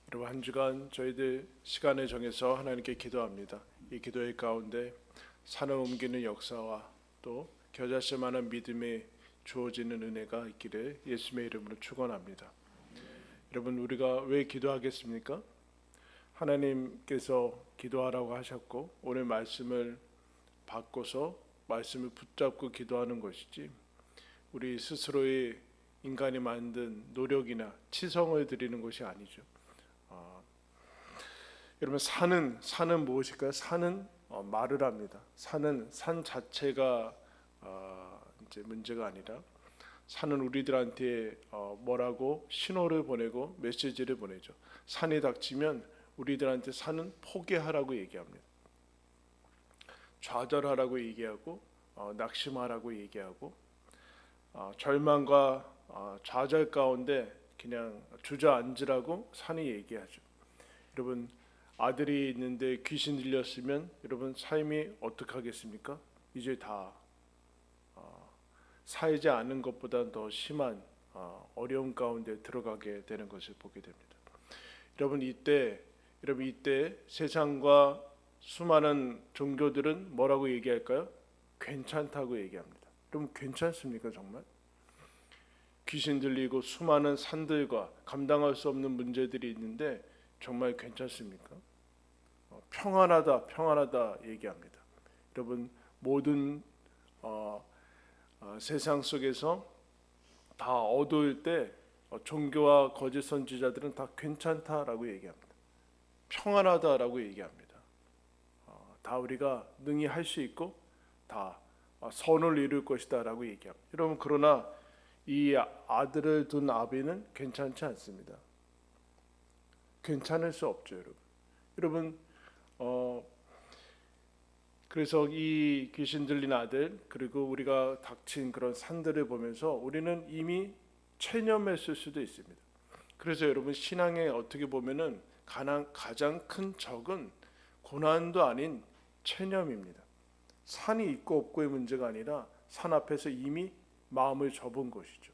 여러분, 한 주간 저희들 시간을 정해서 하나님께 기도합니다. 이 기도의 가운데 산을 옮기는 역사와 또 겨자씨 만한 믿음에 주어지는 은혜가 있기를 예수님의 이름으로 축원합니다. 여러분, 우리가 왜 기도하겠습니까? 하나님께서 기도하라고 하셨고 오늘 말씀을 받고서 말씀을 붙잡고 기도하는 것이지 우리 스스로의 인간이 만든 노력이나 치성을 드리는 것이 아니죠. 여러분, 산은 무엇일까요? 산은 말을 합니다. 산 자체가 이제 문제가 아니라 산은 우리들한테 뭐라고 신호를 보내고 메시지를 보내죠. 산이 닥치면 우리들한테 산은 포기하라고 얘기합니다. 좌절하라고 얘기하고 낙심하라고 얘기하고 절망과 좌절 가운데 그냥 주저앉으라고 산이 얘기하죠. 여러분, 아들이 있는데 귀신 들렸으면 여러분 삶이 어떻게 하겠습니까? 이제 다 살지 않은 것보다 더 심한 어려움 가운데 들어가게 되는 것을 보게 됩니다. 여러분, 이때 세상과 수많은 종교들은 뭐라고 얘기할까요? 괜찮다고 얘기합니다. 여러분, 괜찮습니까 정말? 귀신 들리고 수많은 산들과 감당할 수 없는 문제들이 있는데 정말 괜찮습니까? 평안하다 얘기합니다. 여러분, 모든 세상 속에서 다 어두울 때 종교와 거짓 선지자들은 다 괜찮다라고 얘기합니다. 평안하다라고 얘기합니다. 다 우리가 능히 할 수 있고 다 선을 이룰 것이다라고 얘기합니다. 여러분, 그러나 이 아들을 둔 아비는 괜찮지 않습니다. 괜찮을 수 없죠, 여러분. 그래서 이 귀신 들린 아들 그리고 우리가 닥친 그런 산들을 보면서 우리는 이미 체념했을 수도 있습니다. 그래서 여러분, 신앙에 어떻게 보면은 가장 큰 적은 고난도 아닌 체념입니다. 산이 있고 없고의 문제가 아니라 산 앞에서 이미 마음을 접은 것이죠.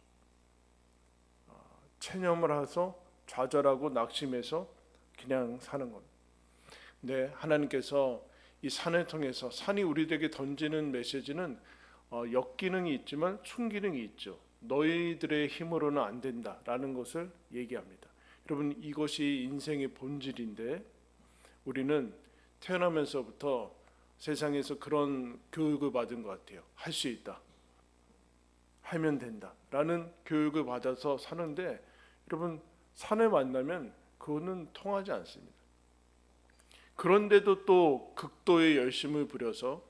체념을 해서 좌절하고 낙심해서 그냥 사는 겁니다. 네, 하나님께서 이 산을 통해서 산이 우리에게 던지는 메시지는 역기능이 있지만 순기능이 있죠. 너희들의 힘으로는 안 된다라는 것을 얘기합니다. 여러분, 이것이 인생의 본질인데 우리는 태어나면서부터 세상에서 그런 교육을 받은 것 같아요. 할 수 있다, 하면 된다라는 교육을 받아서 사는데 여러분, 산을 만나면 그거는 통하지 않습니다. 그런데도 또 극도의 열심을 부려서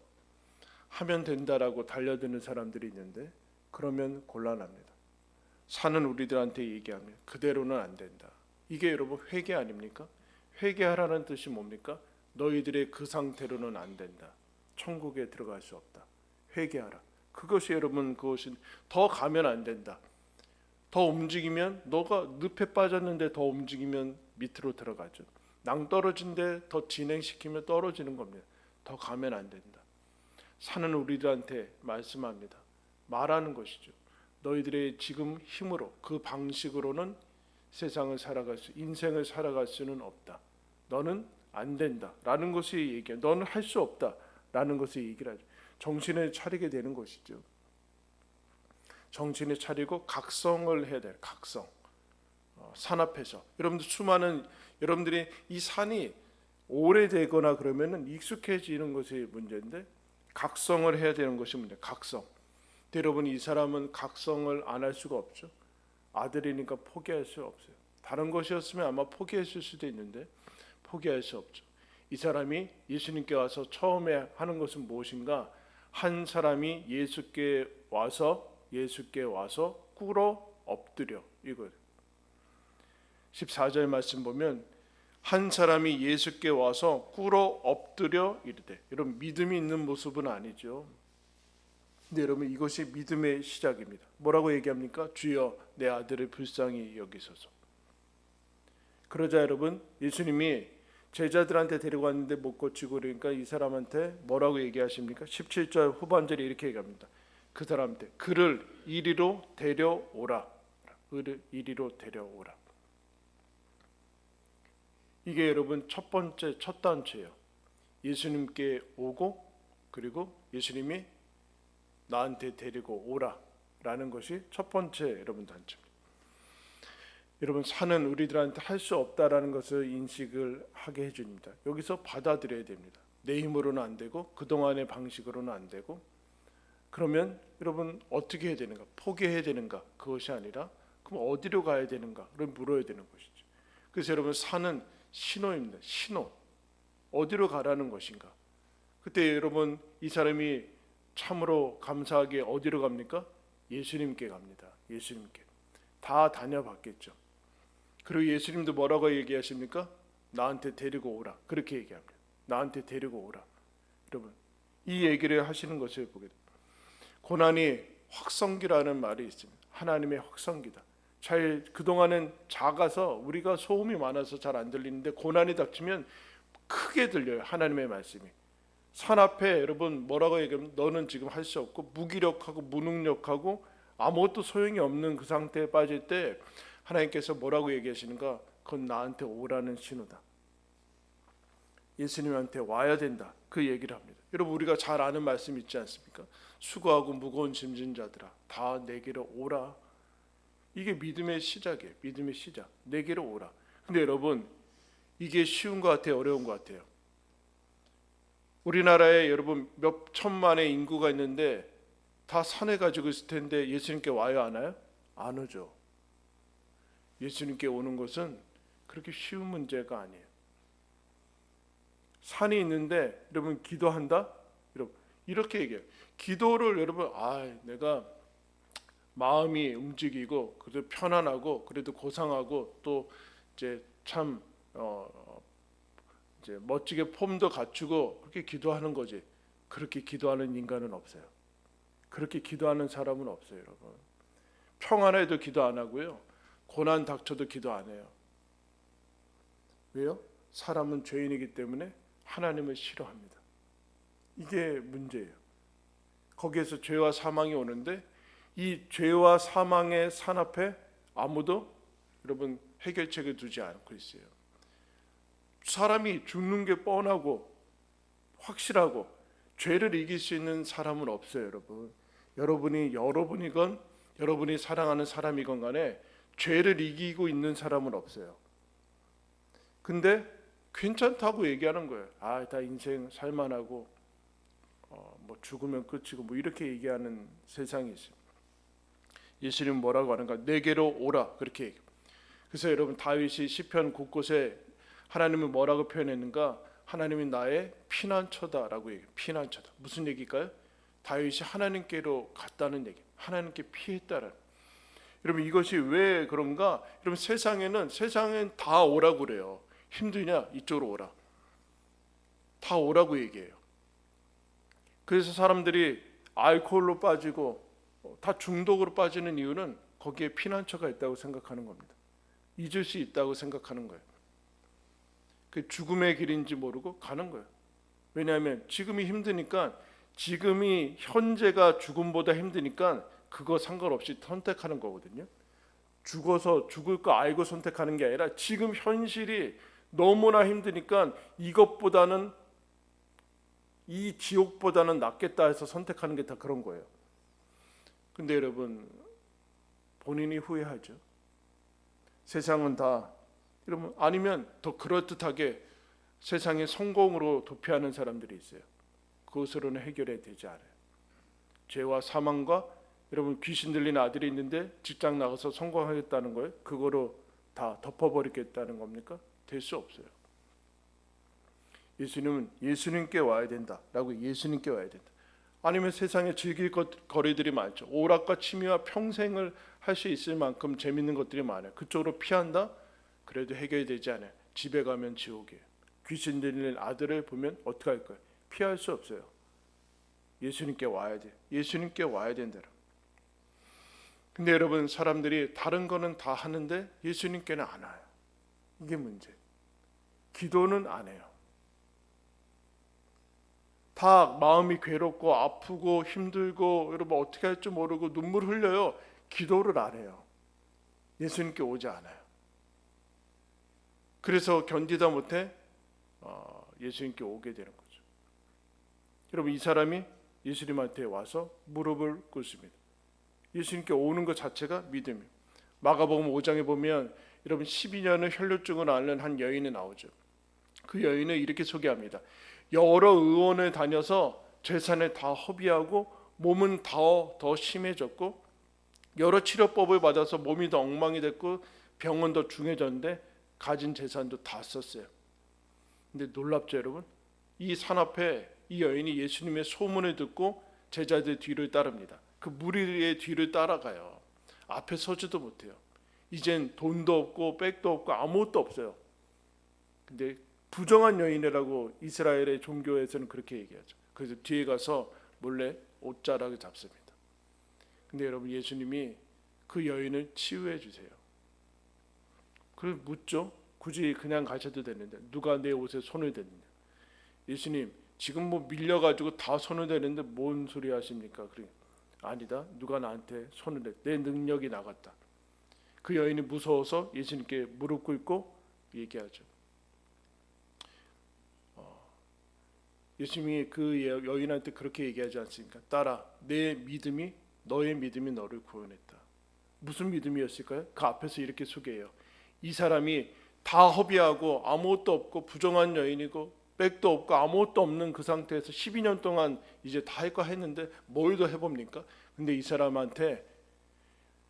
하면 된다라고 달려드는 사람들이 있는데 그러면 곤란합니다. 산은 우리들한테 얘기합니다. 그대로는 안 된다. 이게 여러분 회개 아닙니까? 회개하라는 뜻이 뭡니까? 너희들의 그 상태로는 안 된다. 천국에 들어갈 수 없다. 회개하라. 그것이 여러분, 그것은 더 가면 안 된다. 더 움직이면 너가 늪에 빠졌는데 더 움직이면 밑으로 들어가죠. 낭떠러진데 더 진행시키면 떨어지는 겁니다. 더 가면 안 된다. 산은 우리들한테 말씀합니다. 말하는 것이죠. 너희들의 지금 힘으로 그 방식으로는 인생을 살아갈 수는 없다. 너는 안 된다라는 것이 얘기해. 너는 할 수 없다라는 것을 얘기를 하죠. 정신을 차리게 되는 것이죠. 정신을 차리고 각성을 해야 돼요. 각성. 산 앞에서 여러분들이 이 산이 오래되거나 그러면은 익숙해지는 것이 문제인데 각성을 해야 되는 것이 문제. 각성. 여러분, 이 사람은 각성을 안 할 수가 없죠. 아들이니까 포기할 수 없어요. 다른 것이었으면 아마 포기했을 수도 있는데 포기할 수 없죠. 이 사람이 예수님께 와서 처음에 하는 것은 무엇인가? 한 사람이 예수께 와서 꿇어 엎드려, 이거예요. 14절 말씀 보면 한 사람이 예수께 와서 꿇어 엎드려 이르되, 여러분, 믿음이 있는 모습은 아니죠. 근데 여러분, 이것이 믿음의 시작입니다. 뭐라고 얘기합니까? 주여, 내 아들을 불쌍히 여기소서. 그러자 여러분, 예수님이 제자들한테 데리고 왔는데 못 고치고 그러니까 이 사람한테 뭐라고 얘기하십니까? 17절 후반절에 이렇게 얘기합니다. 그 사람한테 그를 이리로 데려오라. 그를 이리로 데려오라. 이게 여러분 첫 번째 첫 단추예요. 예수님께 오고 그리고 예수님이 나한테 데리고 오라라는 것이 첫 번째 여러분 단추입니다. 여러분 산은 우리들한테 할 수 없다라는 것을 인식을 하게 해줍니다. 여기서 받아들여야 됩니다. 내 힘으로는 안 되고 그동안의 방식으로는 안 되고 그러면 여러분 어떻게 해야 되는가? 포기해야 되는가? 그것이 아니라 그럼 어디로 가야 되는가를 물어야 되는 것이죠. 그래서 여러분 산은 신호입니다. 신호. 어디로 가라는 것인가? 그때 여러분 이 사람이 참으로 감사하게 어디로 갑니까? 예수님께 갑니다. 예수님께. 다 다녀봤겠죠. 그리고 예수님도 뭐라고 얘기하십니까? 나한테 데리고 오라. 그렇게 얘기합니다. 나한테 데리고 오라. 여러분 이 얘기를 하시는 것을 보게 됩니다. 고난이 확성기라는 말이 있습니다. 하나님의 확성기다. 그동안은 작아서 우리가 소음이 많아서 잘 안 들리는데 고난이 닥치면 크게 들려요. 하나님의 말씀이. 산 앞에 여러분 뭐라고 얘기하면 너는 지금 할 수 없고 무기력하고 무능력하고 아무것도 소용이 없는 그 상태에 빠질 때 하나님께서 뭐라고 얘기하시는가? 그건 나한테 오라는 신호다. 예수님한테 와야 된다. 그 얘기를 합니다. 여러분 우리가 잘 아는 말씀 있지 않습니까? 수고하고 무거운 짐진 자들아 다 내게로 오라. 이게 믿음의 시작이에요. 믿음의 시작. 내게로 오라. 근데 여러분 이게 쉬운 것 같아요? 어려운 것 같아요? 우리나라에 여러분 몇 천만의 인구가 있는데 다 산에 가지고 있을 텐데 예수님께 와요 안 와요? 안 오죠. 예수님께 오는 것은 그렇게 쉬운 문제가 아니에요. 산이 있는데 여러분 기도한다? 여러분 이렇게 얘기해요. 기도를 여러분 내가 마음이 움직이고 그래도 편안하고 그래도 고상하고 또 이제 참 이제 멋지게 폼도 갖추고 그렇게 기도하는 거지. 그렇게 기도하는 인간은 없어요. 그렇게 기도하는 사람은 없어요, 여러분. 평안해도 기도 안 하고요. 고난 닥쳐도 기도 안 해요. 왜요? 사람은 죄인이기 때문에 하나님을 싫어합니다. 이게 문제예요. 거기에서 죄와 사망이 오는데 이 죄와 사망의 산 앞에 아무도 여러분 해결책을 두지 않고 있어요. 사람이 죽는 게 뻔하고 확실하고 죄를 이길 수 있는 사람은 없어요, 여러분. 여러분이건 여러분이 사랑하는 사람이건 간에 죄를 이기고 있는 사람은 없어요. 근데 괜찮다고 얘기하는 거예요. 다 인생 살만하고 뭐 죽으면 끝이고 뭐 이렇게 얘기하는 세상이 있어요. 예수님은 뭐라고 하는가? 내게로 오라 그렇게 얘기해요. 그래서 여러분 다윗이 시편 곳곳에 하나님은 뭐라고 표현했는가? 하나님이 나의 피난처다라고 얘기해요. 피난처다. 무슨 얘기일까요? 다윗이 하나님께로 갔다는 얘기. 하나님께 피했다는. 여러분 이것이 왜 그런가? 여러분 세상엔 다 오라고 그래요. 힘드냐? 이쪽으로 오라. 다 오라고 얘기해요. 그래서 사람들이 알코올로 빠지고 다 중독으로 빠지는 이유는 거기에 피난처가 있다고 생각하는 겁니다. 잊을 수 있다고 생각하는 거예요. 그 죽음의 길인지 모르고 가는 거예요. 왜냐하면 지금이 힘드니까 지금이 현재가 죽음보다 힘드니까 그거 상관없이 선택하는 거거든요. 죽어서 죽을 거 알고 선택하는 게 아니라 지금 현실이 너무나 힘드니까 이것보다는 이 지옥보다는 낫겠다 해서 선택하는 게 다 그런 거예요. 근데 여러분 본인이 후회하죠. 세상은 다 여러분 아니면 더 그럴듯하게 세상의 성공으로 도피하는 사람들이 있어요. 그것으로는 해결이 되지 않아요. 죄와 사망과 여러분 귀신 들린 아들이 있는데 직장 나가서 성공하겠다는 거예요. 그거로 다 덮어버리겠다는 겁니까? 될 수 없어요. 예수님은 예수님께 와야 된다라고 예수님께 와야 된다. 아니면 세상에 즐길 거리들이 많죠. 오락과 취미와 평생을 할 수 있을 만큼 재밌는 것들이 많아요. 그쪽으로 피한다? 그래도 해결되지 않아요. 집에 가면 지옥이에요. 귀신 들리는 아들을 보면 어떻게 할 거예요? 피할 수 없어요. 예수님께 와야 돼. 예수님께 와야 된다. 근데 여러분 사람들이 다른 거는 다 하는데 예수님께는 안 와요. 이게 문제. 기도는 안 해요. 다 마음이 괴롭고 아프고 힘들고 여러분 어떻게 할 줄 모르고 눈물 흘려요. 기도를 안 해요. 예수님께 오지 않아요. 그래서 견디다 못해 예수님께 오게 되는 거죠. 여러분, 이 사람이 예수님한테 와서 무릎을 꿇습니다. 예수님께 오는 것 자체가 믿음이에요. 마가복음 5장에 보면 여러분 12년의 혈루증을 앓는 한 여인이 나오죠. 그 여인을 이렇게 소개합니다. 여러 의원을 다녀서 재산을 다 허비하고 몸은 더 심해졌고 여러 치료법을 받아서 몸이 더 엉망이 됐고 병은 더 중해졌는데 가진 재산도 다 썼어요. 근데 놀랍죠, 여러분? 이 산 앞에 이 여인이 예수님의 소문을 듣고 제자들 뒤를 따릅니다. 그 무리의 뒤를 따라가요. 앞에 서지도 못해요. 이젠 돈도 없고 백도 없고 아무것도 없어요. 근데 부정한 여인이라고 이스라엘의 종교에서는 그렇게 얘기하죠. 그래서 뒤에 가서 몰래 옷자락을 잡습니다. 근데 여러분, 예수님이 그 여인을 치유해 주세요. 그래서 묻죠. 굳이 그냥 가셔도 되는데 누가 내 옷에 손을 댔느냐. 예수님, 지금 뭐 밀려가지고 다 손을 대는데 뭔 소리 하십니까? 그래, 아니다. 누가 나한테 손을 대. 내 능력이 나갔다. 그 여인이 무서워서 예수님께 무릎 꿇고 얘기하죠. 예수님이 그 여인한테 그렇게 얘기하지 않습니까? 딸아, 내 믿음이 너의 믿음이 너를 구원했다. 무슨 믿음이었을까요? 그 앞에서 이렇게 소개해요. 이 사람이 다 허비하고 아무것도 없고 부정한 여인이고 백도 없고 아무것도 없는 그 상태에서 12년 동안 이제 다 할 거 했는데 뭘 더 해봅니까? 근데 이 사람한테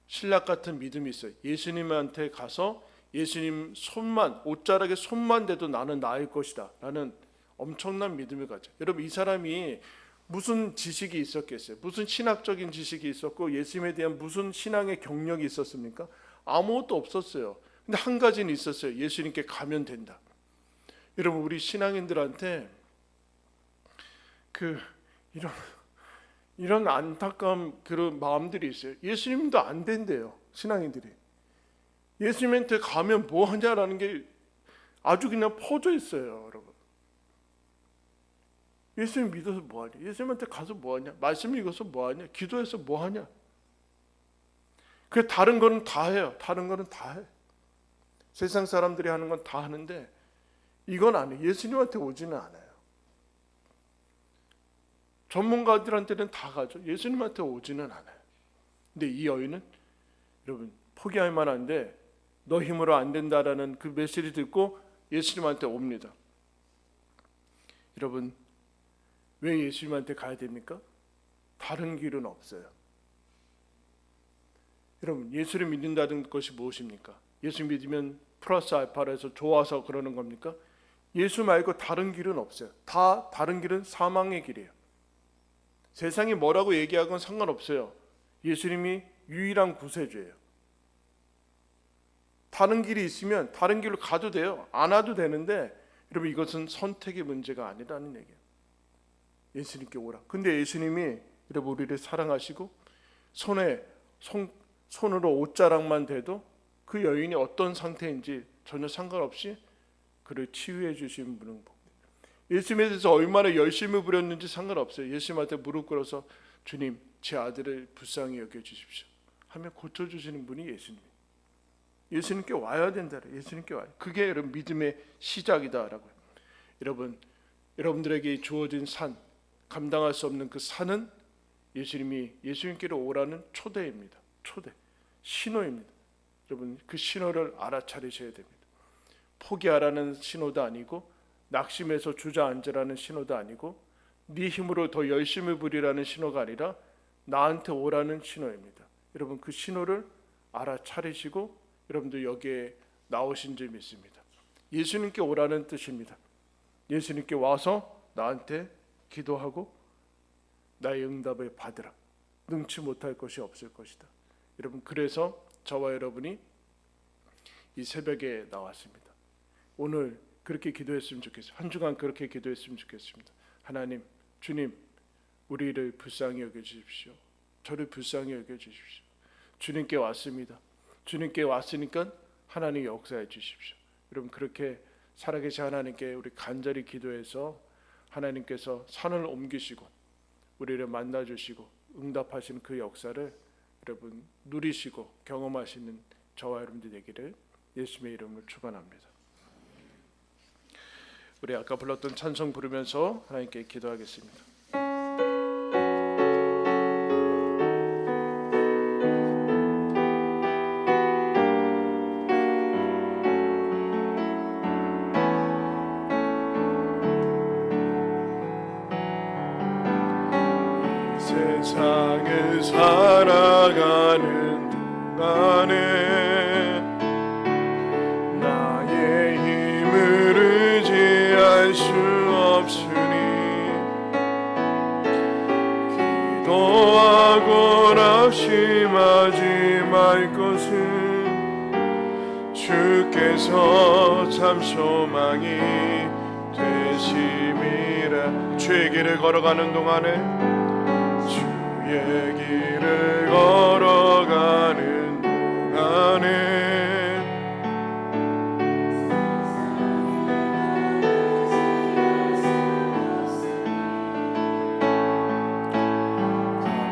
신락 같은 믿음이 있어요. 예수님한테 가서 예수님 손만, 옷자락에 손만 대도 나는 나을 것이다 라는 엄청난 믿음을 가져. 여러분, 이 사람이 무슨 지식이 있었겠어요? 무슨 신학적인 지식이 있었고 예수님에 대한 무슨 신앙의 경력이 있었습니까? 아무것도 없었어요. 근데 한 가지는 있었어요. 예수님께 가면 된다. 여러분, 우리 신앙인들한테 이런 안타까운 그런 마음들이 있어요. 예수님도 안 된대요, 신앙인들이. 예수님한테 가면 뭐 하냐라는 게 아주 그냥 퍼져 있어요, 여러분. 예수님 믿어서 뭐 하냐? 예수님한테 가서 뭐 하냐? 말씀 읽어서 뭐 하냐? 기도해서 뭐 하냐? 그 다른 거는 다 해요. 다른 거는 다 해. 세상 사람들이 하는 건 다 하는데 이건 안 해. 예수님한테 오지는 않아요. 전문가들한테는 다 가죠. 예수님한테 오지는 않아요. 근데 이 여인은 여러분 포기할 만한데 너 힘으로 안 된다라는 그 메시지 듣고 예수님한테 옵니다. 여러분, 왜 예수님한테 가야 됩니까? 다른 길은 없어요. 여러분, 예수를 믿는다는 것이 무엇입니까? 예수 믿으면 플러스 알파로 해서 좋아서 그러는 겁니까? 예수 말고 다른 길은 없어요. 다 다른 길은 사망의 길이에요. 세상이 뭐라고 얘기하건 상관없어요. 예수님이 유일한 구세주예요. 다른 길이 있으면 다른 길로 가도 돼요. 안 와도 되는데 여러분, 이것은 선택의 문제가 아니라는 얘기예요. 예수님께 오라. 근데 예수님이 여러분 우리를 사랑하시고 손으로 옷자락만 대도 그 여인이 어떤 상태인지 전혀 상관없이 그를 치유해 주신 분은 예수님에 대해서 얼마나 열심히 부렸는지 상관없어요. 예수님한테 무릎 꿇어서 주님, 제 아들을 불쌍히 여겨주십시오 하면 고쳐주시는 분이 예수님. 예수님께 와야 된다. 예수님께 와요. 그게 여러분 믿음의 시작이다라고요. 여러분들에게 주어진 산, 감당할 수 없는 그 산은 예수님께로 오라는 초대입니다. 초대, 신호입니다. 여러분, 그 신호를 알아차리셔야 됩니다. 포기하라는 신호도 아니고 낙심해서 주저앉으라는 신호도 아니고 네 힘으로 더 열심히 부리라는 신호가 아니라 나한테 오라는 신호입니다. 여러분, 그 신호를 알아차리시고 여러분들 여기에 나오신 줄 믿습니다. 예수님께 오라는 뜻입니다. 예수님께 와서 나한테 기도하고 나의 응답을 받으라. 능치 못할 것이 없을 것이다. 여러분, 그래서 저와 여러분이 이 새벽에 나왔습니다. 오늘 그렇게 기도했으면 좋겠어요. 한 주간 그렇게 기도했으면 좋겠습니다. 하나님, 주님, 우리를 불쌍히 여겨주십시오. 저를 불쌍히 여겨주십시오. 주님께 왔습니다. 주님께 왔으니까 하나님 역사해 주십시오. 여러분, 그렇게 살아계신 하나님께 우리 간절히 기도해서 하나님께서 산을 옮기시고 우리를 만나주시고 응답하시는 그 역사를 여러분 누리시고 경험하시는 저와 여러분들 되기를 예수님의 이름으로 축원합니다. 우리 아까 불렀던 찬송 부르면서 하나님께 기도하겠습니다. 세상을 살아가는 동안에 나의 힘을 의지할 수 없으니 기도하고 낙심하지 말 것은 주께서 참 소망이 되심이라. 주의 길을 걸어가는 동안에 주의 길을 걸어가는 동안에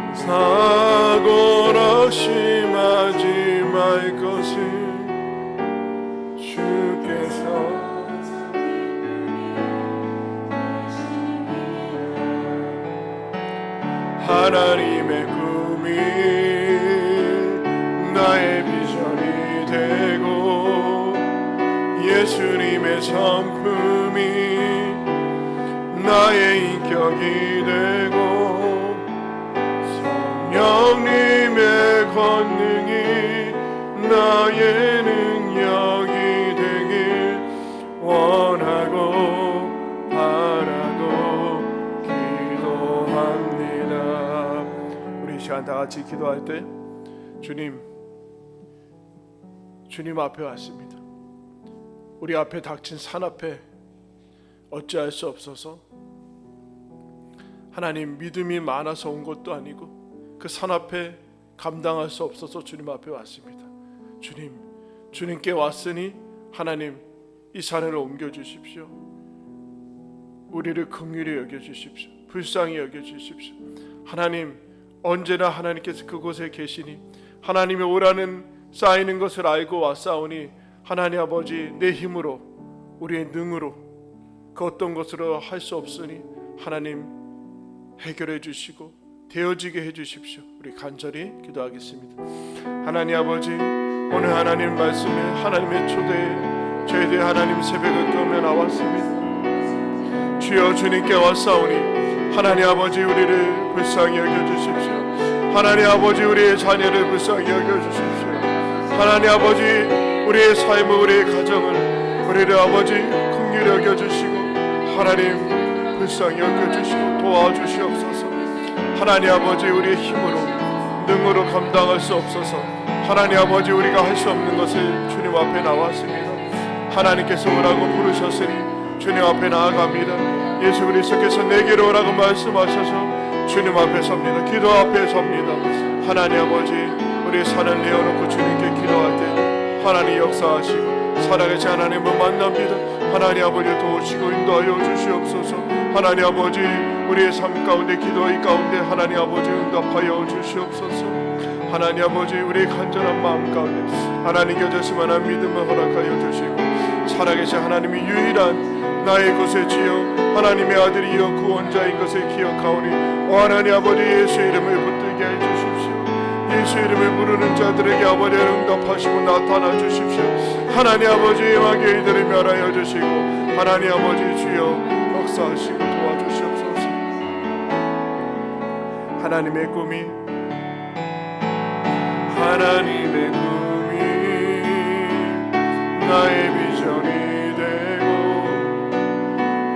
감사하고 낙심하지 말 것은 주께서 하나님의 꿈이 나의 비전이 되고 예수님의 성품이 나의 인격이 되고 성령님의 권능이 나의 능력이 되길 원하고 바라고 기도합니다. 우리 이 시간 다 같이 기도할 때 주님 앞에 왔습니다. 우리 앞에 닥친 산 앞에 어찌할 수 없어서 하나님 믿음이 많아서 온 것도 아니고 그 산 앞에 감당할 수 없어서 주님 앞에 왔습니다. 주님께 왔으니 하나님 이 산을 옮겨주십시오. 우리를 긍휼히 여겨주십시오. 불쌍히 여겨주십시오. 하나님 언제나 하나님께서 그곳에 계시니 하나님의 오라는 쌓이는 것을 알고 왔사오니 하나님 아버지 내 힘으로 우리의 능으로 그 어떤 것으로 할 수 없으니 하나님 해결해 주시고 되어지게 해주십시오. 우리 간절히 기도하겠습니다. 하나님 아버지 오늘 하나님 말씀에 하나님의 초대에 저희들이 하나님 새벽을 깨우며 나왔습니다. 주여 주님께 왔사오니 하나님 아버지 우리를 불쌍히 여겨주십시오. 하나님 아버지 우리의 자녀를 불쌍히 여겨주십시오. 하나님 아버지 우리의 삶을 우리의 가정을 우리를 아버지 긍휼히 여겨주시고 하나님 불쌍히 여겨주시고 도와주시옵소서. 하나님 아버지 우리의 힘으로 능으로 감당할 수 없어서 하나님 아버지 우리가 할 수 없는 것을 주님 앞에 나왔습니다. 하나님께서 오라고 부르셨으니 주님 앞에 나아갑니다. 예수 그리스도께서 내게로 오라고 말씀하셔서 주님 앞에 섭니다. 기도 앞에 섭니다. 하나님 아버지 우리 산을 내어놓고 주님께 기도할 때 하나님 역사하시고 살아계신 하나님을 만납니다. 하나님 아버지 도우시고 인도하여 주시옵소서. 하나님 아버지 우리의 삶 가운데 기도의 가운데 하나님 아버지 응답하여 주시옵소서. 하나님 아버지 우리의 간절한 마음 가운데 하나님 곁에서만한 믿음을 허락하여 주시고 살아계신 하나님이 유일한 나의 것의 지요 하나님의 아들이여 구원자인 것을 기억하오니 오 하나님 아버지 예수 이름을 붙들게 해 주십시오. 예수 이름을 부르는 자들에게 아버지 응답하시고 나타나 주십시오. 하나님 아버지 마귀들을 멸하여 주시고 하나님 아버지 주여 역사하시고 도와주시옵소서. 하나님의 꿈이 나의 비전이 되고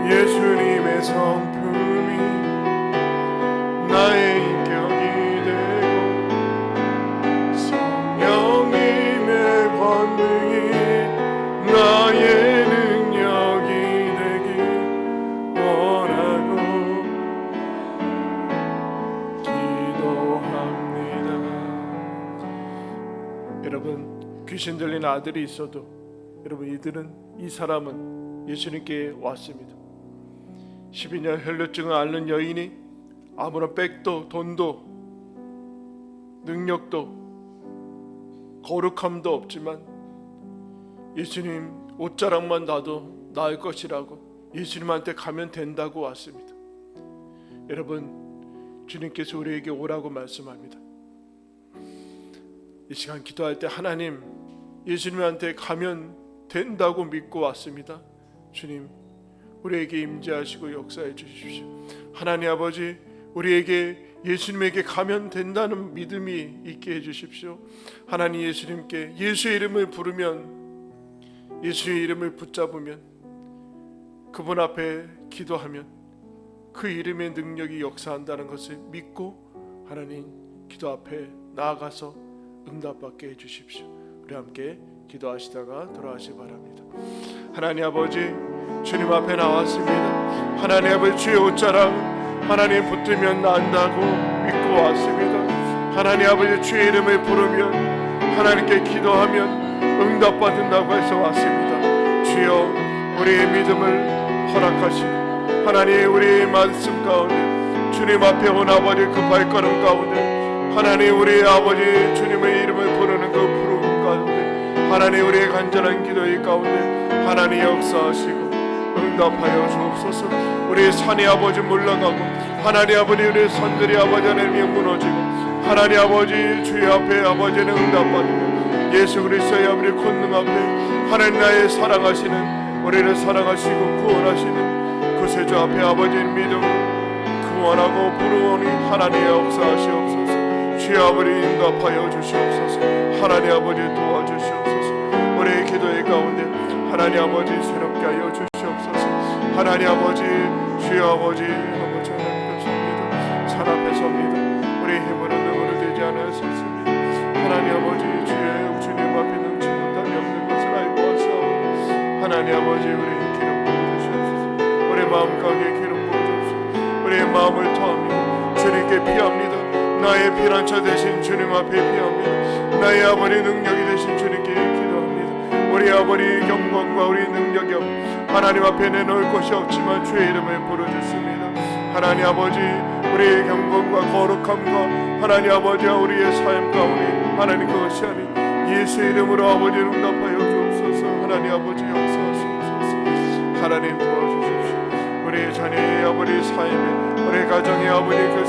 예수님의 성품이 나의 인격이 되고 성령님의 권능이 나의 능력이 되길 원하고 기도합니다. 여러분 귀신 들린 아들이 있어도 여러분 이 사람은 예수님께 왔습니다. 12년 혈루증을 앓는 여인이 아무런 백도 돈도 능력도 거룩함도 없지만 예수님 옷자락만 놔도 나을 것이라고 예수님한테 가면 된다고 왔습니다. 여러분, 주님께서 우리에게 오라고 말씀합니다. 이 시간 기도할 때 하나님, 예수님한테 가면 된다고 믿고 왔습니다. 주님, 우리에게 임재하시고 역사해 주십시오. 하나님 아버지, 우리에게 예수님에게 가면 된다는 믿음이 있게 해주십시오. 하나님, 예수님께 예수의 이름을 부르면, 예수의 이름을 붙잡으면, 그분 앞에 기도하면 그 이름의 능력이 역사한다는 것을 믿고 하나님 기도 앞에 나아가서 응답받게 해주십시오. 우리 함께 기도하시다가 돌아가시 바랍니다. 하나님 아버지, 주님 앞에 나왔습니다. 하나님 아버지, 주의 옷자락 하나님 붙들면 난다고 믿고 왔습니다. 하나님 아버지, 주의 이름을 부르면, 하나님께 기도하면 응답받는다고 해서 왔습니다. 주여, 우리의 믿음을 허락하시고 하나님, 우리의 말씀 가운데 주님 앞에 온 아버지 그 발걸음 가운데 하나님, 우리의 아버지 주님의 이름을 부르는 그 부름 가운데 하나님, 우리의 간절한 기도의 가운데 하나님 역사하시고 응답하여 주옵소서. 우리의 산의 아버지 물러가고 하나님 아버지, 우리의 산들이 아버지 하나님이 무너지고 하나님 아버지 주의 앞에 아버지는 응답받으며 예수 그리스도의 아버지 권능 앞에 하나님 나의 사랑하시는, 우리를 사랑하시고 구원하시는 그 세주 앞에 아버지의 믿음으로 구원하고 부르오니 하나님 역사하시옵소서. 주의 아버지 응답하여 주시옵소서. 하나님 아버지 도와주시옵소서. 우리의 기도의 가운데 하나님 아버지 새롭게 하여 주시옵소서. 하나님 아버지, 주의 아버지 하나님 뵙습니다. 산 앞에 섭니다. 우리 힘으로 능으로 되지 않을 수 없습니다. 하나님 아버지, 주님 앞에 능치는 답이 없는 것을 알고 왔사오니 하나님 아버지, 우리의 기름 부어주시옵소서. 우리의 마음 가게 기름 부어주옵소서. 우리의 마음을 토합니다. 주님께 피합니다. 나의 피난처 되신 주님 앞에 피합니다. 나의 아버지 능력이 되신 주님께 기도합니다. 우리 아버지 영광과 우리 능력이 하나님 앞에 내놓을 것이 없지만 주의 이름을 부르짖습니다. 하나님 아버지, 우리의 경건과 거룩함과 하나님 아버지와 우리의 삶 가운데 하나님 그것이 아닌 예수의 이름으로 아버지 응답하여 주옵소서. 하나님 아버지 역사하시옵소서. 하나님 도와주십시오. 우리 자녀의 아버지 삶에, 우리 가정의 아버지 그